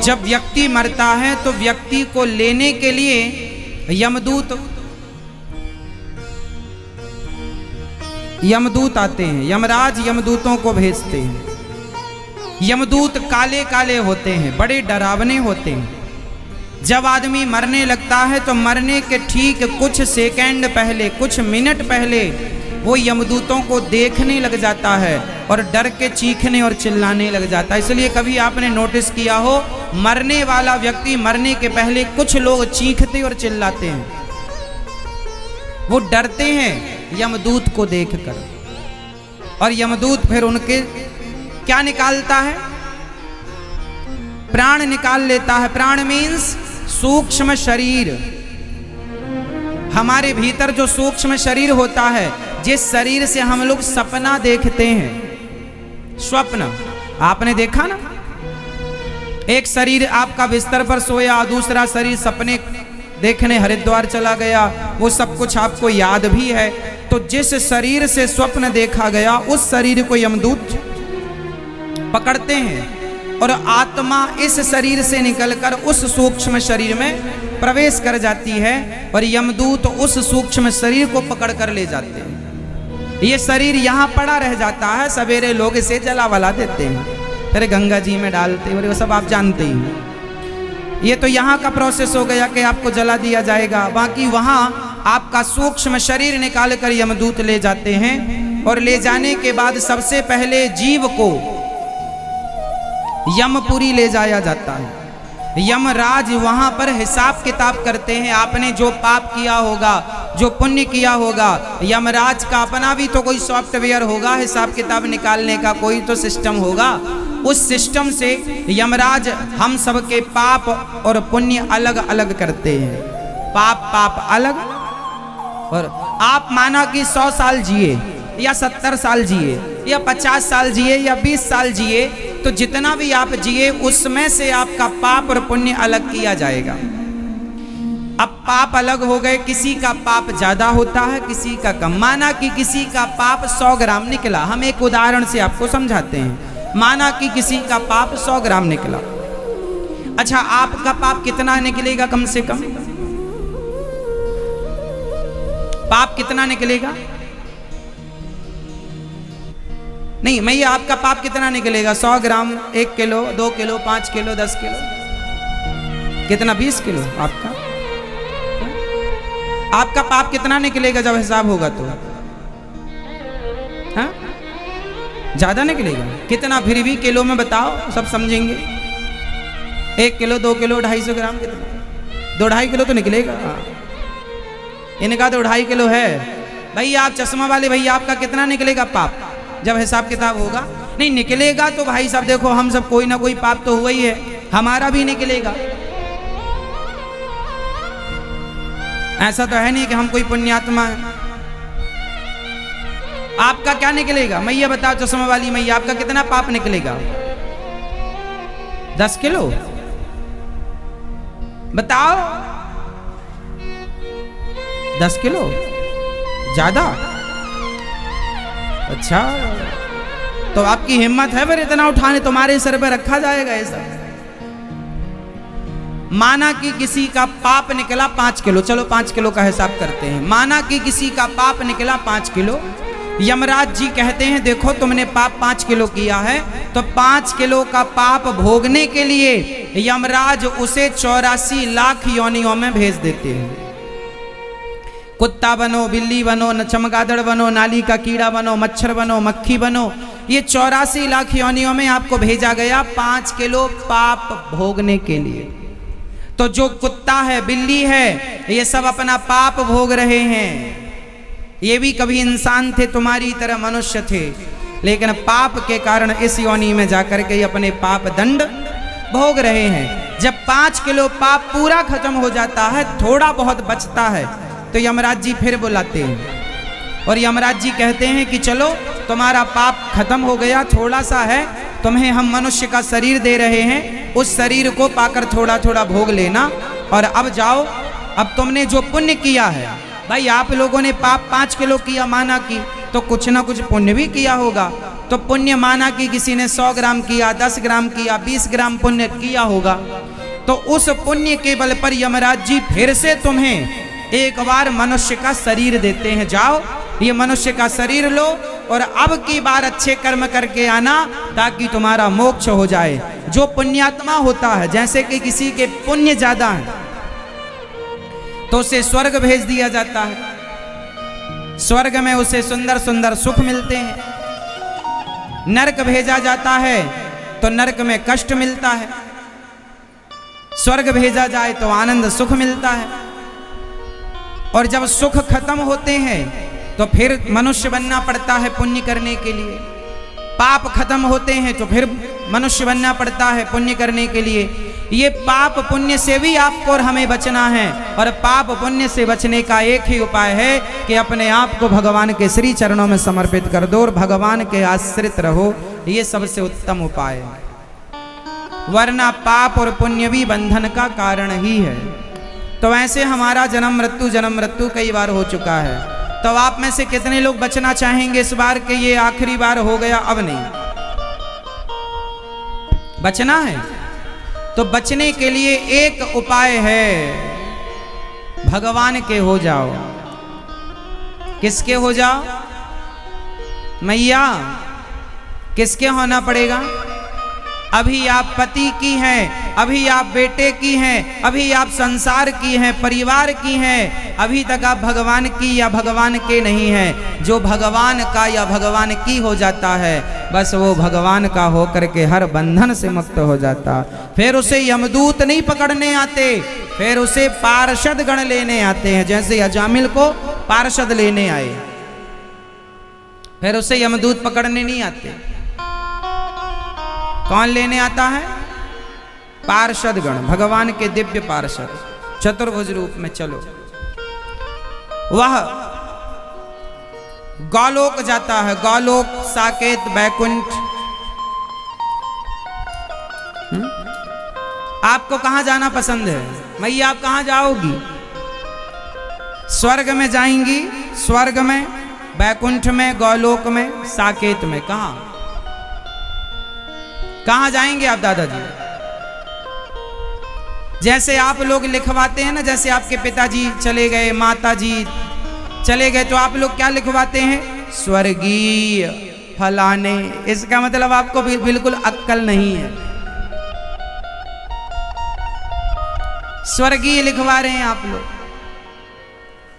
जब व्यक्ति मरता है तो व्यक्ति को लेने के लिए यमदूत आते हैं। यमराज यमदूतों को भेजते हैं। यमदूत काले काले होते हैं, बड़े डरावने होते हैं। जब आदमी मरने लगता है तो मरने के ठीक कुछ सेकंड पहले, कुछ मिनट पहले वो यमदूतों को देखने लग जाता है और डर के चीखने और चिल्लाने लग जाता है। इसलिए कभी आपने नोटिस किया हो, मरने वाला व्यक्ति मरने के पहले कुछ लोग चीखते और चिल्लाते हैं, वो डरते हैं यमदूत को देखकर। और यमदूत फिर उनके क्या निकालता है? प्राण निकाल लेता है। प्राण मीन्स सूक्ष्म शरीर। हमारे भीतर जो सूक्ष्म शरीर होता है, जिस शरीर से हम लोग सपना देखते हैं, स्वप्न आपने देखा ना, एक शरीर आपका बिस्तर पर सोया, दूसरा शरीर सपने देखने हरिद्वार चला गया, वो सब कुछ आपको याद भी है। तो जिस शरीर से स्वप्न देखा गया उस शरीर को यमदूत पकड़ते हैं और आत्मा इस शरीर से निकलकर उस सूक्ष्म शरीर में प्रवेश कर जाती है और यमदूत उस सूक्ष्म शरीर को पकड़ कर ले जाते हैं। ये शरीर यहाँ पड़ा रह जाता है, सवेरे लोग इसे जला वला देते हैं, फिर गंगा जी में डालते हैं, वो सब आप जानते ही हैं। ये तो यहाँ का प्रोसेस हो गया कि आपको जला दिया जाएगा। बाकी वहाँ आपका सूक्ष्म शरीर निकाल कर यमदूत ले जाते हैं और ले जाने के बाद सबसे पहले जीव को यमपुरी ले जाया जाता है। यमराज वहां पर हिसाब किताब करते हैं। आपने जो पाप किया होगा, जो पुण्य किया होगा, यमराज का अपना भी तो कोई सॉफ्टवेयर होगा, हिसाब किताब निकालने का कोई तो सिस्टम होगा। उस सिस्टम से यमराज हम सबके पाप और पुण्य अलग अलग करते हैं। पाप अलग, और आप माना कि 100 साल जिए या 70 साल जिए या 50 साल जिए या 20 साल जिए, तो जितना भी आप जिए उसमें से आपका पाप और पुण्य अलग किया जाएगा। अब पाप अलग हो गए, किसी का पाप ज्यादा होता है, किसी का कम। माना कि किसी का पाप 100 ग्राम निकला, हम एक उदाहरण से आपको समझाते हैं। माना कि किसी का पाप 100 ग्राम निकला। अच्छा, आपका पाप कितना निकलेगा? कम से कम पाप कितना निकलेगा? नहीं, मैं ये आपका पाप कितना निकलेगा? 100 ग्राम, 1 किलो, 2 किलो, 5 किलो, 10 किलो, कितना? 20 किलो। आपका पाप कितना निकलेगा जब हिसाब होगा? तो हाँ, ज्यादा निकलेगा। कितना? फिर भी किलो में बताओ, सब समझेंगे। 1 किलो, 2 किलो, 250 ग्राम, कितना? 2-2.5 किलो तो निकलेगा। इनका तो 2.5 किलो है। भैया आप चश्मा वाले भैया, आपका कितना निकलेगा पाप जब हिसाब किताब होगा? नहीं निकलेगा तो भाई साहब देखो, हम सब कोई ना कोई पाप तो हुआ ही है, हमारा भी निकलेगा। ऐसा तो है नहीं कि हम कोई पुण्यात्मा है। आपका क्या निकलेगा? मैया बताओ, चश्मा वाली मैया, आपका कितना पाप निकलेगा? 10 किलो बताओ। 10 किलो ज्यादा? अच्छा, तो आपकी हिम्मत है फिर इतना उठाने? तुम्हारे सर पे रखा जाएगा ये सब? माना कि किसी का पाप निकला 5 किलो, चलो 5 किलो का हिसाब करते हैं। माना कि किसी का पाप निकला 5 किलो। यमराज जी कहते हैं देखो तुमने पाप 5 किलो किया है, तो 5 किलो का पाप भोगने के लिए यमराज उसे 84 लाख योनियों में भेज देते हैं। कुत्ता बनो, बिल्ली बनो, चमगादड़ बनो, नाली का कीड़ा बनो, मच्छर बनो, मक्खी बनो, ये 84 लाख योनियों में आपको भेजा गया 5 किलो पाप भोगने के लिए। तो जो कुत्ता है, बिल्ली है, ये सब अपना पाप भोग रहे हैं। ये भी कभी इंसान थे, तुम्हारी तरह मनुष्य थे, लेकिन पाप के कारण इस योनि में जाकर के अपने पाप दंड भोग रहे हैं। जब 5 किलो पाप पूरा खत्म हो जाता है, थोड़ा बहुत बचता है, तो यमराज जी फिर बुलाते हैं और यमराज जी कहते हैं कि चलो तुम्हारा पाप खत्म हो गया, थोड़ा सा है, तुम्हें हम मनुष्य का शरीर दे रहे हैं, उस शरीर को पाकर थोड़ा थोड़ा भोग लेना और अब जाओ। अब तुमने जो पुण्य किया है, भाई आप लोगों ने पाप 5 किलो किया माना कि, तो कुछ ना कुछ पुण्य भी किया होगा, तो पुण्य माना कि किसी ने 100 ग्राम किया, 10 ग्राम किया, 20 ग्राम पुण्य किया होगा, तो उस पुण्य के बल पर यमराज जी फिर से तुम्हें एक बार मनुष्य का शरीर देते हैं। जाओ ये मनुष्य का शरीर लो और अब की बार अच्छे कर्म करके आना ताकि तुम्हारा मोक्ष हो जाए। जो पुण्यात्मा होता है, जैसे कि किसी के पुण्य ज्यादा है तो उसे स्वर्ग भेज दिया जाता है, स्वर्ग में उसे सुंदर सुंदर सुख मिलते हैं। नरक भेजा जाता है तो नरक में कष्ट मिलता है, स्वर्ग भेजा जाए तो आनंद सुख मिलता है। और जब सुख खत्म होते हैं तो फिर मनुष्य बनना पड़ता है पुण्य करने के लिए। पाप खत्म होते हैं तो फिर मनुष्य बनना पड़ता है पुण्य करने के लिए। ये पाप पुण्य से भी आपको और हमें बचना है, और पाप पुण्य से बचने का एक ही उपाय है कि अपने आप को भगवान के श्री चरणों में समर्पित कर दो और भगवान के आश्रित रहो। ये सबसे उत्तम उपाय है, वरना पाप और पुण्य भी बंधन का कारण ही है। तो ऐसे हमारा जन्म मृत्यु कई बार हो चुका है। तो आप में से कितने लोग बचना चाहेंगे इस बार के ये आखिरी बार हो गया, अब नहीं बचना है? तो बचने के लिए एक उपाय है, भगवान के हो जाओ। किसके हो जाओ? मैया किसके होना पड़ेगा? अभी आप पति की हैं, अभी आप बेटे की हैं, अभी आप संसार की हैं, परिवार की हैं, अभी तक आप भगवान की या भगवान के नहीं हैं। जो भगवान का या भगवान की हो जाता है बस वो भगवान का होकर के हर बंधन से मुक्त हो जाता। फिर उसे यमदूत नहीं पकड़ने आते, फिर उसे पार्षद गण लेने आते हैं। जैसे अजामिल को पार्षद लेने आए, फिर उसे यमदूत पकड़ने नहीं आते। कौन लेने आता है? पार्षद गण, भगवान के दिव्य पार्षद चतुर्भुज रूप में। चलो वह गौलोक जाता है, गौलोक, साकेत, बैकुंठ। आपको कहां जाना पसंद है? मैया आप कहां जाओगी? स्वर्ग में जाएंगी? स्वर्ग में, बैकुंठ में, गौलोक में, साकेत में? कहां जाएंगे आप दादाजी? जैसे आप लोग लिखवाते हैं ना, जैसे आपके पिताजी चले गए, माताजी चले गए, तो आप लोग क्या लिखवाते हैं? स्वर्गीय फलाने। इसका मतलब आपको बिल्कुल अक्ल नहीं है। स्वर्गीय लिखवा रहे हैं आप लोग।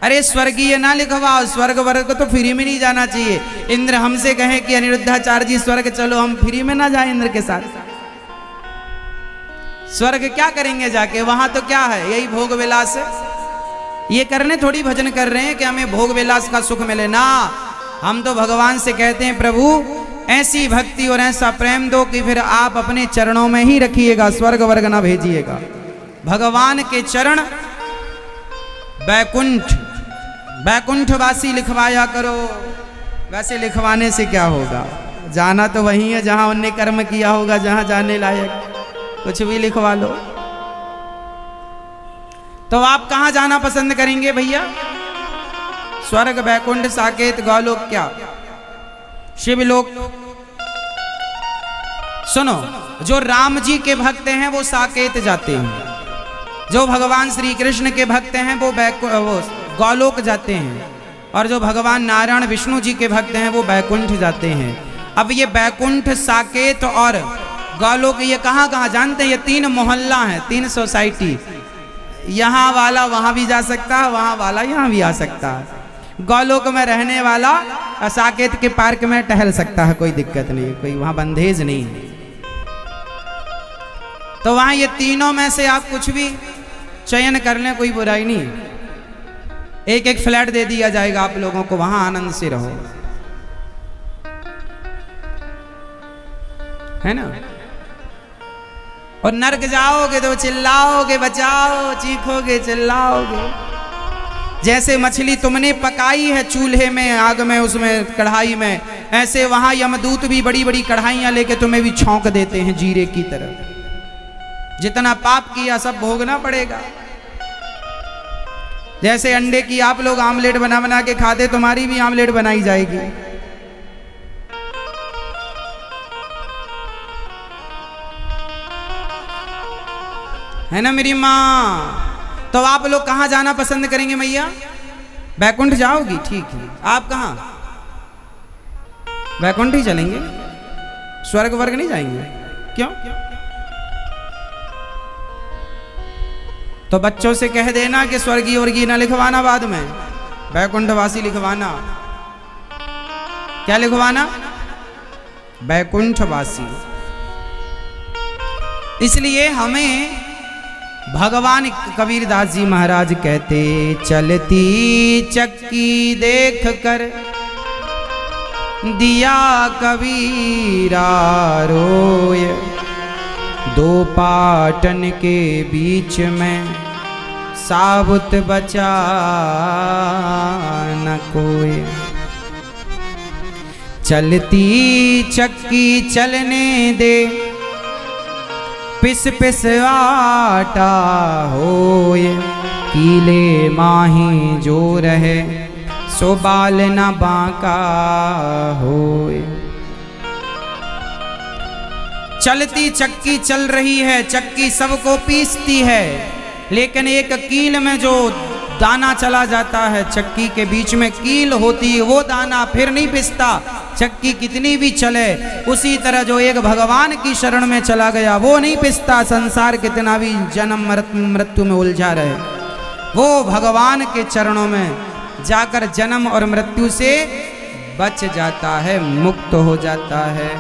अरे स्वर्गीय ना लिखवाओ, स्वर्ग वर्ग को तो फ्री में नहीं जाना चाहिए। इंद्र हमसे कहे कि अनिरुद्धाचार्य जी स्वर्ग चलो, हम फ्री में ना जाए इंद्र के साथ। स्वर्ग क्या करेंगे जाके? वहां तो क्या है? यही भोग विलास है। ये करने थोड़ी भजन कर रहे हैं कि हमें भोग विलास का सुख मिले ना। हम तो भगवान से कहते हैं प्रभु ऐसी भक्ति और ऐसा प्रेम दो कि फिर आप अपने चरणों में ही रखिएगा, स्वर्ग वर्ग ना भेजिएगा। भगवान के चरण बैकुंठ, बैकुंठवासी लिखवाया करो। वैसे लिखवाने से क्या होगा? जाना तो वही है जहां उनने कर्म किया होगा, जहां जाने लायक। कुछ भी लिखवा लो। तो आप कहां जाना पसंद करेंगे भैया? स्वर्ग, बैकुंठ, साकेत, गौलोक, क्या शिवलोक? सुनो, जो राम जी के भक्त हैं वो साकेत जाते हैं, जो भगवान श्री कृष्ण के भक्त हैं वो गौलोक जाते हैं, और जो भगवान नारायण विष्णु जी के भक्त हैं वो बैकुंठ जाते हैं। अब ये बैकुंठ, साकेत और गौलोक ये कहाँ कहाँ जानते हैं? ये 3 मोहल्ला हैं, 3 सोसाइटी। यहाँ वाला वहाँ भी जा सकता है, वहाँ वाला यहाँ भी आ सकता है। गौलोक में रहने वाला साकेत के पार्क में टहल सकता है, कोई दिक्कत नहीं, कोई वहाँ बंधेज नहीं है। तो वहाँ ये तीनों में से आप कुछ भी चयन कर लें, कोई बुराई नहीं। एक एक फ्लैट दे दिया जाएगा आप लोगों को, वहां आनंद से रहो, है ना। और नरक जाओगे तो चिल्लाओगे, बचाओ, चीखोगे, चिल्लाओगे। जैसे मछली तुमने पकाई है चूल्हे में, आग में, उसमें कढ़ाई में, ऐसे वहां यमदूत भी बड़ी बड़ी कढ़ाइयां लेके तुम्हें भी छौंक देते हैं जीरे की तरह। जितना पाप किया सब भोगना पड़ेगा। जैसे अंडे की आप लोग आमलेट बना बना के खाते, तुम्हारी भी आमलेट बनाई जाएगी। है ना मेरी माँ। तो आप लोग कहाँ जाना पसंद करेंगे मैया? बैकुंठ जाओगी? ठीक है। आप कहाँ? बैकुंठ ही चलेंगे, स्वर्ग वर्ग नहीं जाएंगे? क्यों? तो बच्चों से कह देना कि स्वर्गीय वर्गीय ना लिखवाना, बाद में बैकुंठवासी लिखवाना। क्या लिखवाना? बैकुंठवासी। इसलिए हमें भगवान कबीरदास जी महाराज कहते, चलती चक्की देख कर दिया कबीरा रोय, दो पाटन के बीच में साबुत बचा न कोई। चलती चक्की चलने दे, पिस पिस आटा होय, कीले माही जो रहे सो बाल न बांका होय। चलती चक्की चल रही है, चक्की सबको पीसती है, लेकिन एक कील में जो दाना चला जाता है, चक्की के बीच में कील होती है, वो दाना फिर नहीं पिसता, चक्की कितनी भी चले। उसी तरह जो एक भगवान की शरण में चला गया वो नहीं पिसता, संसार कितना भी जन्म मृत्यु में उलझा रहे, वो भगवान के चरणों में जाकर जन्म और मृत्यु से बच जाता है, मुक्त हो जाता है।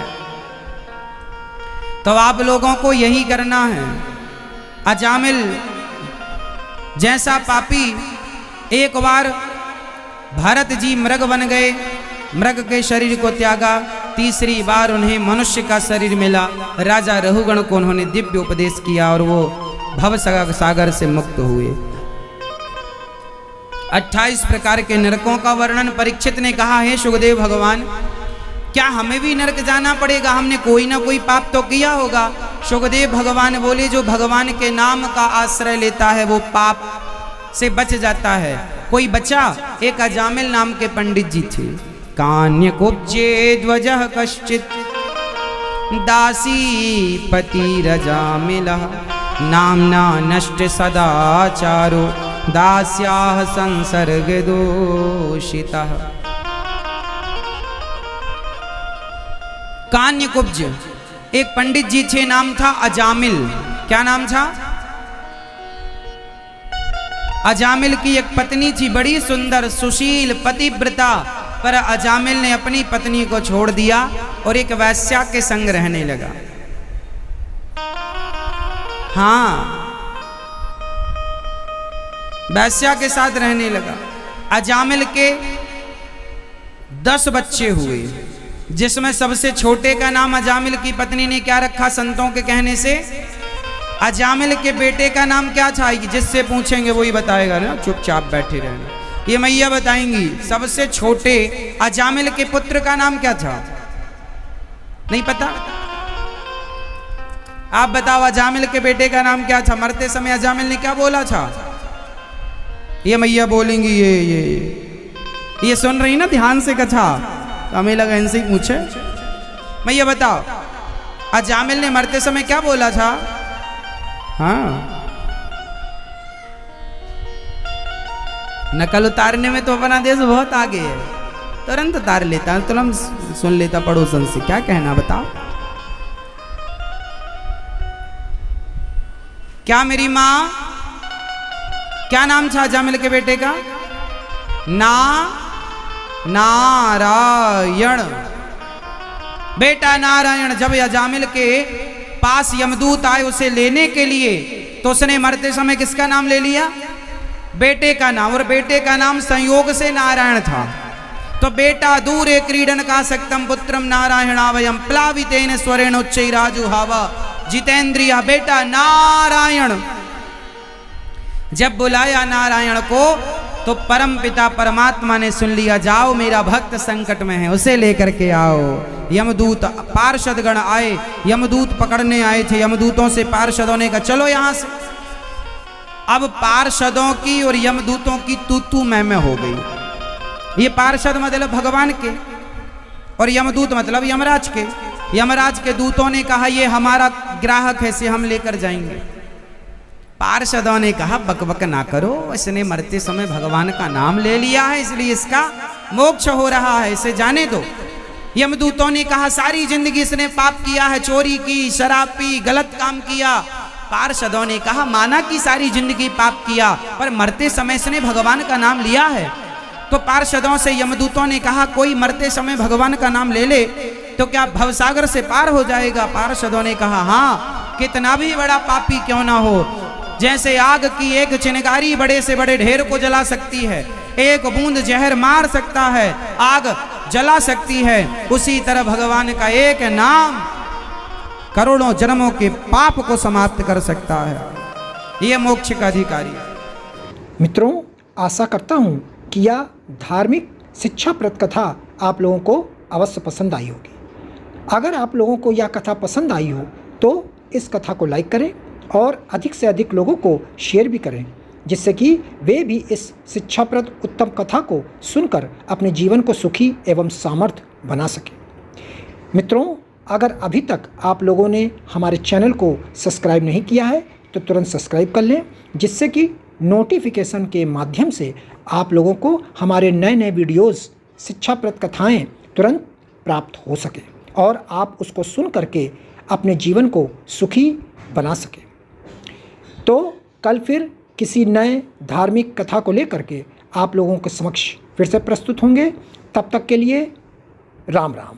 तो आप लोगों को यही करना है। अजामिल जैसा पापी, एक बार भरत जी मृग बन गए, मृग के शरीर को त्यागा, तीसरी बार उन्हें मनुष्य का शरीर मिला। राजा रहुगण को उन्होंने दिव्य उपदेश किया और वो भव सागर से मुक्त हुए। 28 प्रकार के नरकों का वर्णन परीक्षित ने कहा है, सुखदेव भगवान क्या हमें भी नरक जाना पड़ेगा? हमने कोई ना कोई पाप तो किया होगा। सुखदेव भगवान बोले, जो भगवान के नाम का आश्रय लेता है वो पाप से बच जाता है। कोई बचा? एक अजामिल नाम के पंडित जी थे। कान्य कुब्जे ध्वजः कश्चित दासी पति रजामिला, नामना नष्ट सदाचारो दास्याः संसर्ग दोषितः। कान्य कुब्ज एक पंडित जी थे, नाम था अजामिल। क्या नाम था? अजामिल की एक पत्नी थी, बड़ी सुंदर सुशील पतिव्रता, पर अजामिल ने अपनी पत्नी को छोड़ दिया और एक वैश्या के संग रहने लगा। हाँ, वैश्या के साथ रहने लगा। अजामिल के 10 बच्चे हुए, जिसमें सबसे छोटे का नाम अजामिल की पत्नी ने क्या रखा? संतों के कहने से अजामिल के बेटे का नाम क्या था? जिससे पूछेंगे वही बताएगा ना, चुपचाप बैठे रहना, ये मैया बताएंगी। सबसे छोटे अजामिल के पुत्र का नाम क्या था? नहीं पता? आप बताओ, अजामिल के बेटे का नाम क्या था? मरते समय अजामिल ने क्या बोला था? ये मैया बोलेंगी। ये सुन रही ना ध्यान से कथा, हमें लगा इनसे ही पूछे। मैया बताओ, अजामिल ने मरते समय क्या बोला था? हाँ, नकल उतारने में तो अपना देश बहुत आगे है, तुरंत उतार लेता है, तुरंत सुन लेता पड़ोसन से। क्या कहना बताओ? क्या मेरी माँ? क्या नाम था अजामिल के बेटे का? नारायण। बेटा नारायण। जब अजामिल के पास यमदूत आए उसे लेने के लिए, तो उसने मरते समय किसका नाम ले लिया? बेटे का नाम। और बेटे का नाम संयोग से नारायण था। तो बेटा दूरे क्रीडन का सक्तम पुत्रम नारायणावयम प्लावितेन स्वरेण उच्चैराजुहावा जितेंद्रिया। बेटा नारायण। जब बुलाया नारायण को तो परम पिता परमात्मा ने सुन लिया, जाओ मेरा भक्त संकट में है, उसे लेकर के आओ। यमदूत पार्षदगण आए, यमदूत पकड़ने आए थे। यमदूतों से पार्षदों ने कहा चलो यहां से। अब पार्षदों की और यमदूतों की तू मैं हो गई। ये पार्षद मतलब भगवान के और यमदूत मतलब यमराज के। यमराज के दूतों ने कहा ये हमारा ग्राहक है, इसे हम लेकर जाएंगे। पार्षदों ने कहा बकबक ना करो, इसने मरते समय भगवान का नाम ले लिया है इसलिए इसका मोक्ष हो रहा है, इसे जाने दो। यमदूतों ने कहा सारी जिंदगी इसने पाप किया है, चोरी की, शराब पी, गलत काम किया। पार्षदों ने कहा माना कि सारी जिंदगी पाप किया पर मरते समय इसने भगवान का नाम लिया है। तो पार्षदों से यमदूतों ने कहा कोई मरते समय भगवान का नाम ले ले तो क्या भवसागर से पार हो जाएगा? पार्षदों ने कहा हाँ, कितना भी बड़ा पापी क्यों ना हो, जैसे आग की एक चिंगारी बड़े से बड़े ढेर को जला सकती है, एक बूंद जहर मार सकता है, आग जला सकती है, उसी तरह भगवान का एक नाम करोड़ों जन्मों के पाप को समाप्त कर सकता है। ये मोक्ष का अधिकारी। मित्रों, आशा करता हूँ कि यह धार्मिक शिक्षाप्रद कथा आप लोगों को अवश्य पसंद आई होगी। अगर आप लोगों को यह कथा पसंद आई हो तो इस कथा को लाइक करें और अधिक से अधिक लोगों को शेयर भी करें, जिससे कि वे भी इस शिक्षाप्रद उत्तम कथा को सुनकर अपने जीवन को सुखी एवं सामर्थ्य बना सकें। मित्रों, अगर अभी तक आप लोगों ने हमारे चैनल को सब्सक्राइब नहीं किया है तो तुरंत सब्सक्राइब कर लें, जिससे कि नोटिफिकेशन के माध्यम से आप लोगों को हमारे नए नए वीडियोस, शिक्षाप्रद कथाएं तुरंत प्राप्त हो सके और आप उसको सुन करके अपने जीवन को सुखी बना सकें। तो कल फिर किसी नए धार्मिक कथा को लेकर के आप लोगों के समक्ष फिर से प्रस्तुत होंगे। तब तक के लिए राम राम।